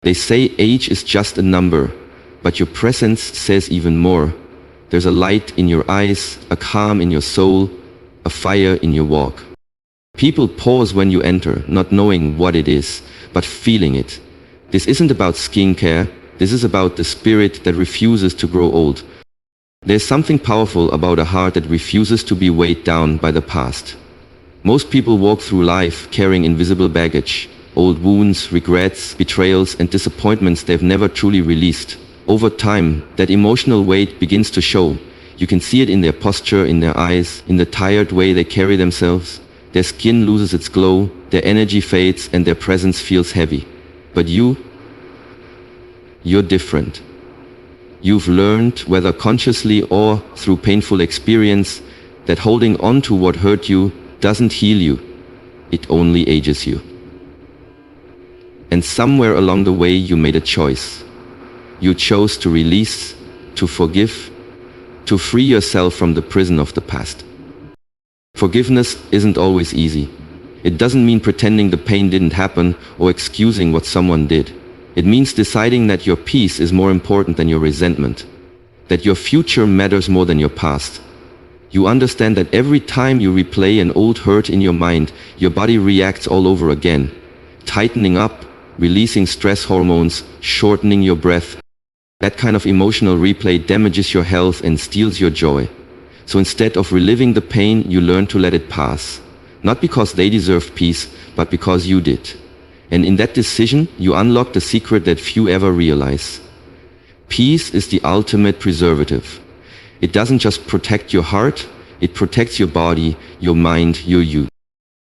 They say age is just a number, but your presence says even more. There's a light in your eyes, a calm in your soul, a fire in your walk. People pause when you enter, not knowing what it is, but feeling it. This isn't about skincare, this is about the spirit that refuses to grow old. There's something powerful about a heart that refuses to be weighed down by the past. Most people walk through life carrying invisible baggage, old wounds, regrets, betrayals, and disappointments they've never truly released. Over time, that emotional weight begins to show. You can see it in their posture, in their eyes, in the tired way they carry themselves. Their skin loses its glow, their energy fades, and their presence feels heavy. But you're different. You've learned, whether consciously or through painful experience, that holding on to what hurt you doesn't heal you. It only ages you. And somewhere along the way you made a choice. You chose to release, to forgive, to free yourself from the prison of the past. Forgiveness isn't always easy. It doesn't mean pretending the pain didn't happen or excusing what someone did. It means deciding that your peace is more important than your resentment, that your future matters more than your past. You understand that every time you replay an old hurt in your mind, your body reacts all over again, tightening up, releasing stress hormones, shortening your breath. That kind of emotional replay damages your health and steals your joy. So instead of reliving the pain, you learn to let it pass. Not because they deserved peace, but because you did. And in that decision, you unlock the secret that few ever realize. Peace is the ultimate preservative. It doesn't just protect your heart, it protects your body, your mind, your you.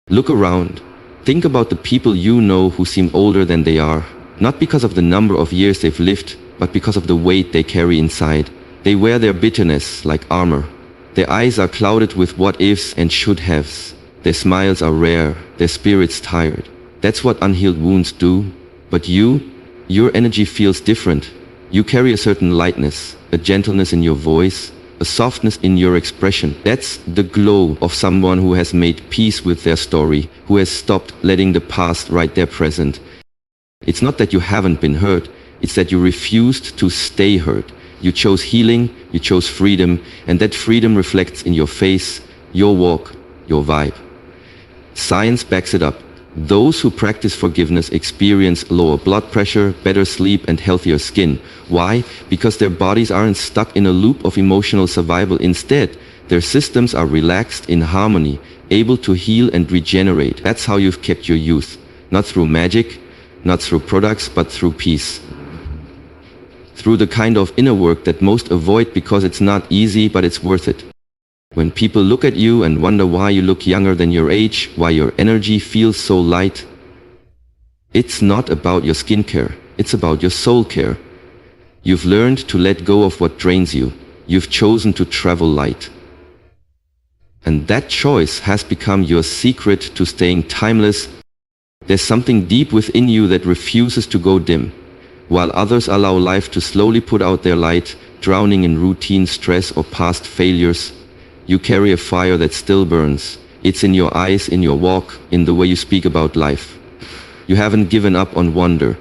Look around. Think about the people you know who seem older than they are. Not because of the number of years they've lived, but because of the weight they carry inside. They wear their bitterness like armor. Their eyes are clouded with what-ifs and should-haves. Their smiles are rare, their spirits tired. That's what unhealed wounds do. But your energy feels different. You carry a certain lightness, a gentleness in your voice, a softness in your expression. That's the glow of someone who has made peace with their story, who has stopped letting the past write their present. It's not that you haven't been hurt, it's that you refused to stay hurt. You chose healing, you chose freedom, and that freedom reflects in your face, your walk, your vibe. Science backs it up. Those who practice forgiveness experience lower blood pressure, better sleep, and healthier skin. Why? Because their bodies aren't stuck in a loop of emotional survival. Instead, their systems are relaxed, in harmony, able to heal and regenerate. That's how you've kept your youth. Not through magic, not through products, but through peace. Through the kind of inner work that most avoid because it's not easy, but it's worth it. When people look at you and wonder why you look younger than your age, why your energy feels so light, it's not about your skincare, it's about your soul care. You've learned to let go of what drains you. You've chosen to travel light. And that choice has become your secret to staying timeless. There's something deep within you that refuses to go dim. While others allow life to slowly put out their light, drowning in routine, stress, or past failures, you carry a fire that still burns. It's in your eyes, in your walk, in the way you speak about life. You haven't given up on wonder.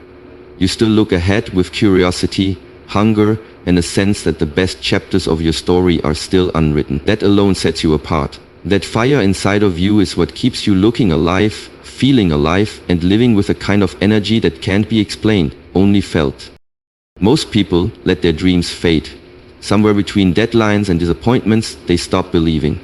You still look ahead with curiosity, hunger, and a sense that the best chapters of your story are still unwritten. That alone sets you apart. That fire inside of you is what keeps you looking alive, feeling alive, and living with a kind of energy that can't be explained, only felt. Most people let their dreams fade. Somewhere between deadlines and disappointments, they stop believing.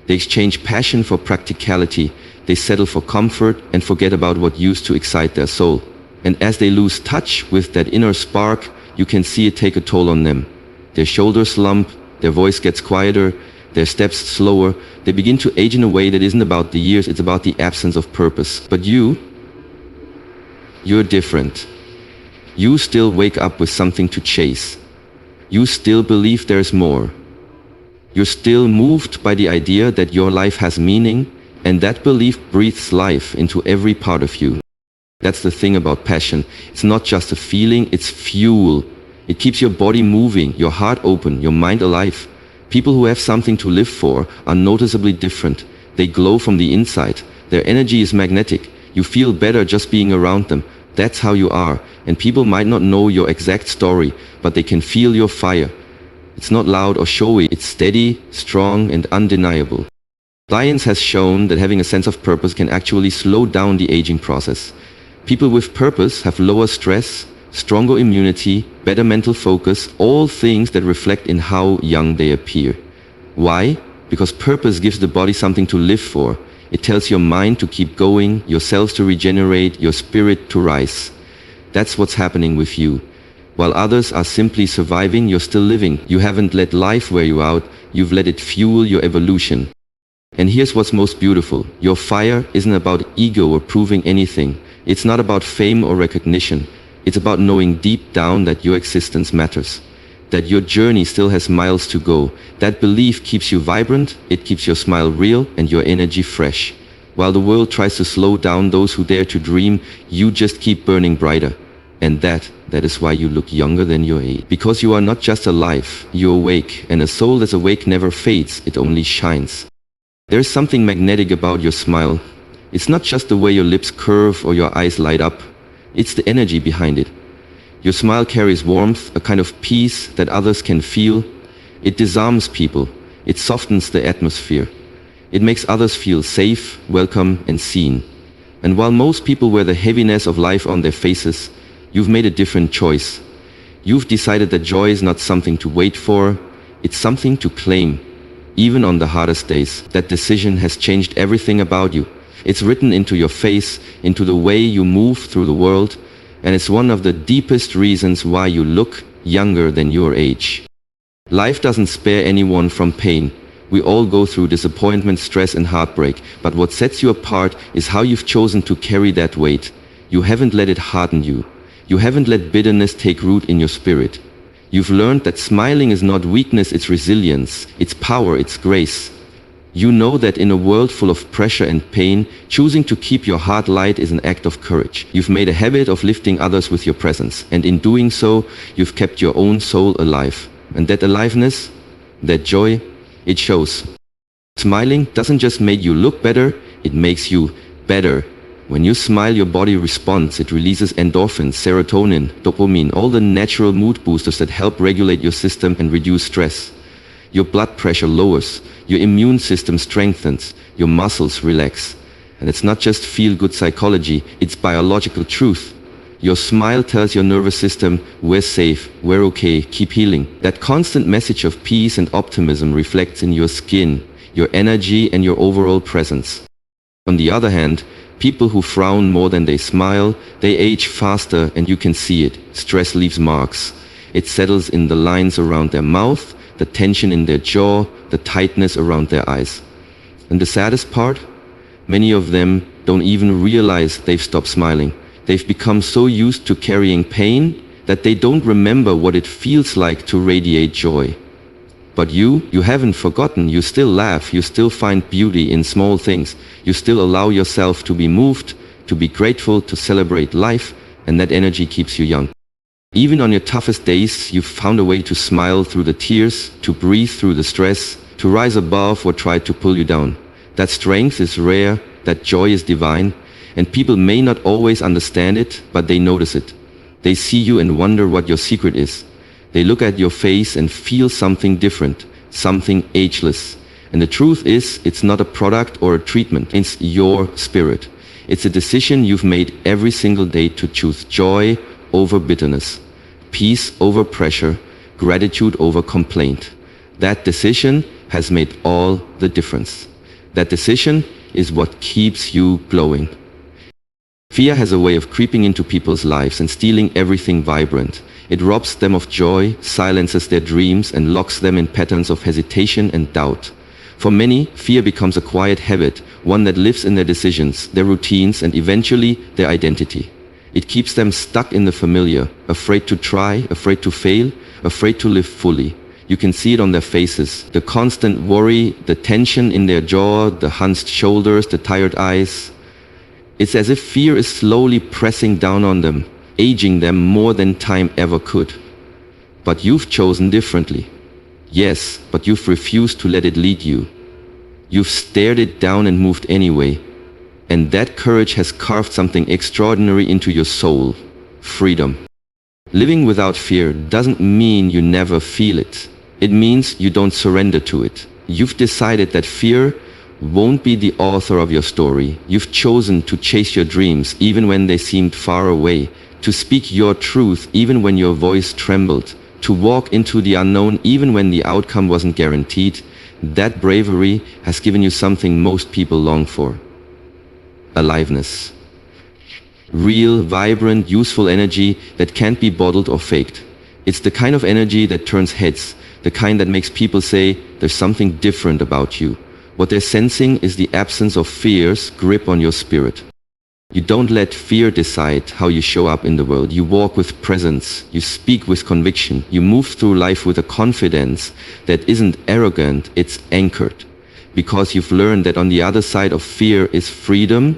They exchange passion for practicality. They settle for comfort and forget about what used to excite their soul. And as they lose touch with that inner spark, you can see it take a toll on them. Their shoulders slump, their voice gets quieter, their steps slower. They begin to age in a way that isn't about the years, it's about the absence of purpose. But you're different. You still wake up with something to chase. You still believe there's more. You're still moved by the idea that your life has meaning, and that belief breathes life into every part of you. That's the thing about passion. It's not just a feeling, it's fuel. It keeps your body moving, your heart open, your mind alive. People who have something to live for are noticeably different. They glow from the inside. Their energy is magnetic. You feel better just being around them. That's how you are, and people might not know your exact story, but they can feel your fire. It's not loud or showy, it's steady, strong, and undeniable. Science has shown that having a sense of purpose can actually slow down the aging process. People with purpose have lower stress, stronger immunity, better mental focus, all things that reflect in how young they appear. Why? Because purpose gives the body something to live for. It tells your mind to keep going, your cells to regenerate, your spirit to rise. That's what's happening with you. While others are simply surviving, you're still living. You haven't let life wear you out, you've let it fuel your evolution. And here's what's most beautiful. Your fire isn't about ego or proving anything. It's not about fame or recognition. It's about knowing deep down that your existence matters, that your journey still has miles to go. That belief keeps you vibrant, it keeps your smile real and your energy fresh. While the world tries to slow down those who dare to dream, you just keep burning brighter. And that is why you look younger than your age. Because you are not just alive, you're awake, and a soul that's awake never fades, it only shines. There's something magnetic about your smile. It's not just the way your lips curve or your eyes light up. It's the energy behind it. Your smile carries warmth, a kind of peace that others can feel. It disarms people. It softens the atmosphere. It makes others feel safe, welcome, and seen. And while most people wear the heaviness of life on their faces, you've made a different choice. You've decided that joy is not something to wait for, it's something to claim. Even on the hardest days, that decision has changed everything about you. It's written into your face, into the way you move through the world, and it's one of the deepest reasons why you look younger than your age. Life doesn't spare anyone from pain. We all go through disappointment, stress, and heartbreak, but what sets you apart is how you've chosen to carry that weight. You haven't let it harden you. You haven't let bitterness take root in your spirit. You've learned that smiling is not weakness, it's resilience, it's power, it's grace. You know that in a world full of pressure and pain, choosing to keep your heart light is an act of courage. You've made a habit of lifting others with your presence, and in doing so, you've kept your own soul alive. And that aliveness, that joy, it shows. Smiling doesn't just make you look better, it makes you better. When you smile, your body responds. It releases endorphins, serotonin, dopamine, all the natural mood boosters that help regulate your system and reduce stress. Your blood pressure lowers, your immune system strengthens, your muscles relax. And it's not just feel-good psychology, it's biological truth. Your smile tells your nervous system, we're safe, we're okay, keep healing. That constant message of peace and optimism reflects in your skin, your energy, and your overall presence. On the other hand, people who frown more than they smile, they age faster, and you can see it. Stress leaves marks. It settles in the lines around their mouth, the tension in their jaw, the tightness around their eyes. And the saddest part? Many of them don't even realize they've stopped smiling. They've become so used to carrying pain that they don't remember what it feels like to radiate joy. But you haven't forgotten. You still laugh, you still find beauty in small things. You still allow yourself to be moved, to be grateful, to celebrate life, and that energy keeps you young. Even on your toughest days, you've found a way to smile through the tears, to breathe through the stress, to rise above what tried to pull you down. That strength is rare, that joy is divine, and people may not always understand it, but they notice it. They see you and wonder what your secret is. They look at your face and feel something different, something ageless. And the truth is, it's not a product or a treatment, it's your spirit. It's a decision you've made every single day to choose joy over bitterness, peace over pressure, gratitude over complaint. That decision has made all the difference. That decision is what keeps you glowing. Fear has a way of creeping into people's lives and stealing everything vibrant. It robs them of joy, silences their dreams, and locks them in patterns of hesitation and doubt. For many, fear becomes a quiet habit, one that lives in their decisions, their routines, and eventually their identity. It keeps them stuck in the familiar, afraid to try, afraid to fail, afraid to live fully. You can see it on their faces, the constant worry, the tension in their jaw, the hunched shoulders, the tired eyes. It's as if fear is slowly pressing down on them, aging them more than time ever could. But you've chosen differently. Yes, but you've refused to let it lead you. You've stared it down and moved anyway. And that courage has carved something extraordinary into your soul: freedom. Living without fear doesn't mean you never feel it. It means you don't surrender to it. You've decided that fear won't be the author of your story. You've chosen to chase your dreams even when they seemed far away, to speak your truth even when your voice trembled, to walk into the unknown even when the outcome wasn't guaranteed. That bravery has given you something most people long for: aliveness. Real, vibrant, useful energy that can't be bottled or faked. It's the kind of energy that turns heads, the kind that makes people say there's something different about you. What they're sensing is the absence of fear's grip on your spirit. You don't let fear decide how you show up in the world. You walk with presence. You speak with conviction. You move through life with a confidence that isn't arrogant, it's anchored. Because you've learned that on the other side of fear is freedom,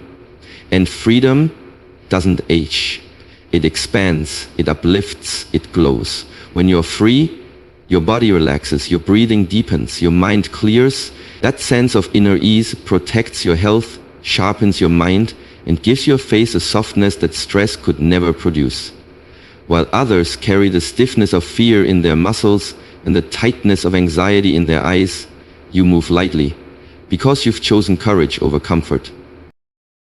and freedom doesn't age. It expands, it uplifts, it glows. When you're free, your body relaxes, your breathing deepens, your mind clears. That sense of inner ease protects your health, sharpens your mind, and gives your face a softness that stress could never produce. While others carry the stiffness of fear in their muscles and the tightness of anxiety in their eyes, you move lightly, because you've chosen courage over comfort.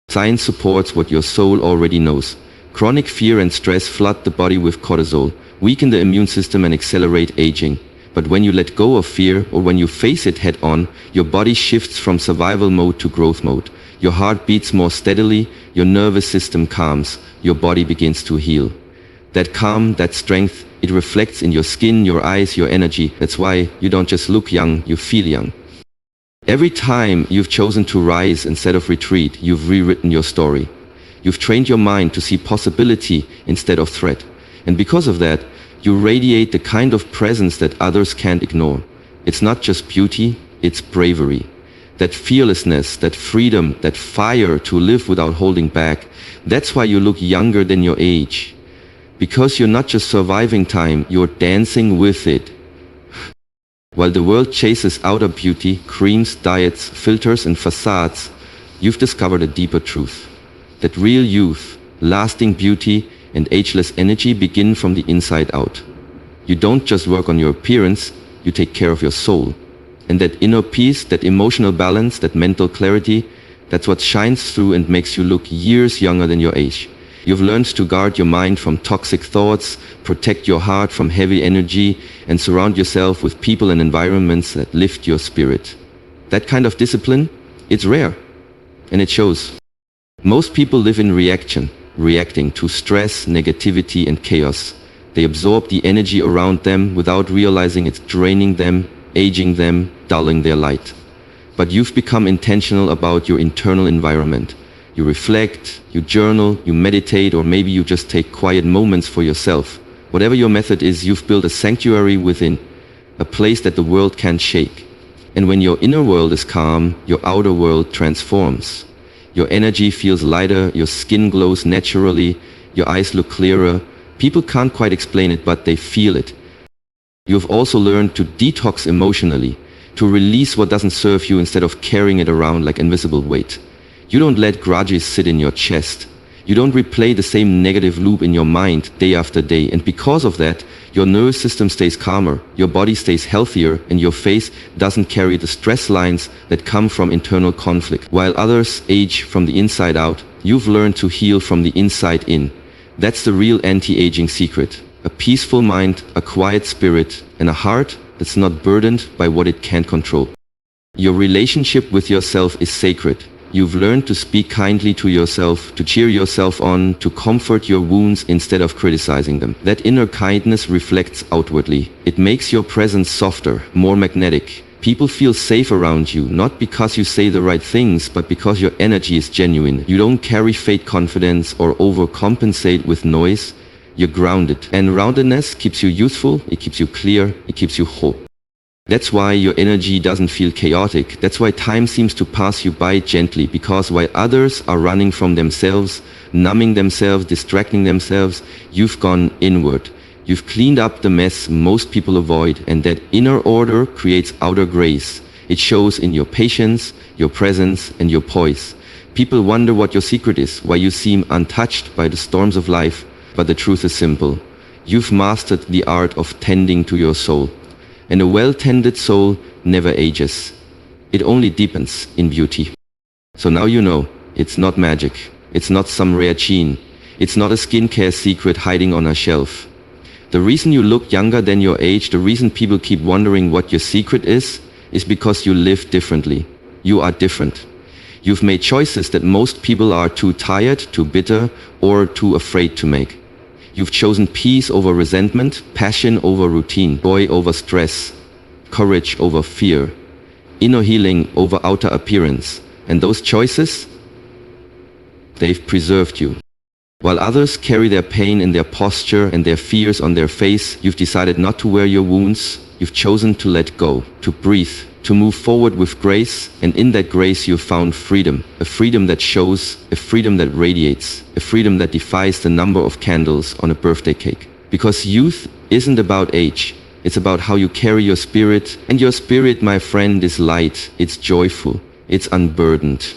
Science supports what your soul already knows. Chronic fear and stress flood the body with cortisol, weaken the immune system and accelerate aging. But when you let go of fear, or when you face it head on, your body shifts from survival mode to growth mode. Your heart beats more steadily, your nervous system calms, your body begins to heal. That calm, that strength, it reflects in your skin, your eyes, your energy. That's why you don't just look young, you feel young. Every time you've chosen to rise instead of retreat, you've rewritten your story. You've trained your mind to see possibility instead of threat. And because of that, you radiate the kind of presence that others can't ignore. It's not just beauty, it's bravery. That fearlessness, that freedom, that fire to live without holding back. That's why you look younger than your age. Because you're not just surviving time, you're dancing with it. While the world chases outer beauty, creams, diets, filters and facades, you've discovered a deeper truth. That real youth, lasting beauty and ageless energy begin from the inside out. You don't just work on your appearance, you take care of your soul. And that inner peace, that emotional balance, that mental clarity, that's what shines through and makes you look years younger than your age. You've learned to guard your mind from toxic thoughts, protect your heart from heavy energy, and surround yourself with people and environments that lift your spirit. That kind of discipline, it's rare, and it shows. Most people live in reaction, reacting to stress, negativity, and chaos. They absorb the energy around them without realizing it's draining them, aging them, dulling their light. But you've become intentional about your internal environment. You reflect, you journal, you meditate, or maybe you just take quiet moments for yourself. Whatever your method is, you've built a sanctuary within, a place that the world can't shake. And when your inner world is calm, your outer world transforms. Your energy feels lighter, your skin glows naturally, your eyes look clearer. People can't quite explain it, but they feel it. You've also learned to detox emotionally, to release what doesn't serve you instead of carrying it around like invisible weight. You don't let grudges sit in your chest. You don't replay the same negative loop in your mind day after day. And because of that, your nervous system stays calmer, your body stays healthier, and your face doesn't carry the stress lines that come from internal conflict. While others age from the inside out, you've learned to heal from the inside in. That's the real anti-aging secret. A peaceful mind, a quiet spirit, and a heart that's not burdened by what it can't control. Your relationship with yourself is sacred. You've learned to speak kindly to yourself, to cheer yourself on, to comfort your wounds instead of criticizing them. That inner kindness reflects outwardly. It makes your presence softer, more magnetic. People feel safe around you, not because you say the right things, but because your energy is genuine. You don't carry fake confidence or overcompensate with noise. You're grounded. And roundedness keeps you youthful, it keeps you clear, it keeps you whole. That's why your energy doesn't feel chaotic. That's why time seems to pass you by gently, because while others are running from themselves, numbing themselves, distracting themselves, you've gone inward. You've cleaned up the mess most people avoid, and that inner order creates outer grace. It shows in your patience, your presence, and your poise. People wonder what your secret is, why you seem untouched by the storms of life, but the truth is simple. You've mastered the art of tending to your soul. And a well-tended soul never ages. It only deepens in beauty. So now you know, it's not magic. It's not some rare gene. It's not a skincare secret hiding on a shelf. The reason you look younger than your age, the reason people keep wondering what your secret is because you live differently. You are different. You've made choices that most people are too tired, too bitter, or too afraid to make. You've chosen peace over resentment, passion over routine, joy over stress, courage over fear, inner healing over outer appearance. And those choices, they've preserved you. While others carry their pain in their posture and their fears on their face, you've decided not to wear your wounds. You've chosen to let go, to breathe, to move forward with grace, and in that grace you've found freedom. A freedom that shows, a freedom that radiates, a freedom that defies the number of candles on a birthday cake. Because youth isn't about age, it's about how you carry your spirit, and your spirit, my friend, is light, it's joyful, it's unburdened.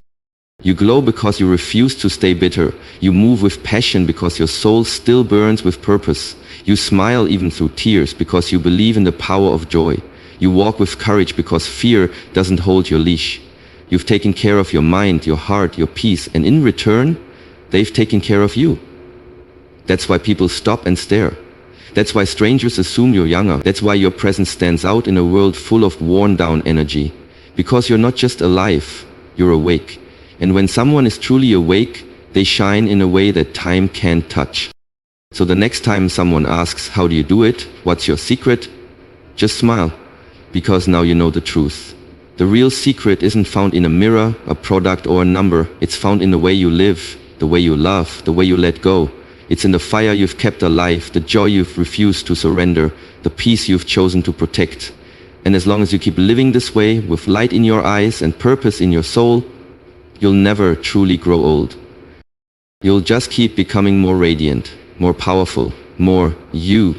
You glow because you refuse to stay bitter. You move with passion because your soul still burns with purpose. You smile even through tears because you believe in the power of joy. You walk with courage because fear doesn't hold your leash. You've taken care of your mind, your heart, your peace, and in return, they've taken care of you. That's why people stop and stare. That's why strangers assume you're younger. That's why your presence stands out in a world full of worn-down energy. Because you're not just alive, you're awake. And when someone is truly awake, they shine in a way that time can't touch. So the next time someone asks, how do you do it? What's your secret? Just smile, because now you know the truth. The real secret isn't found in a mirror, a product, or a number. It's found in the way you live, the way you love, the way you let go. It's in the fire you've kept alive, the joy you've refused to surrender, the peace you've chosen to protect. And as long as you keep living this way, with light in your eyes and purpose in your soul, you'll never truly grow old. You'll just keep becoming more radiant, more powerful, more you.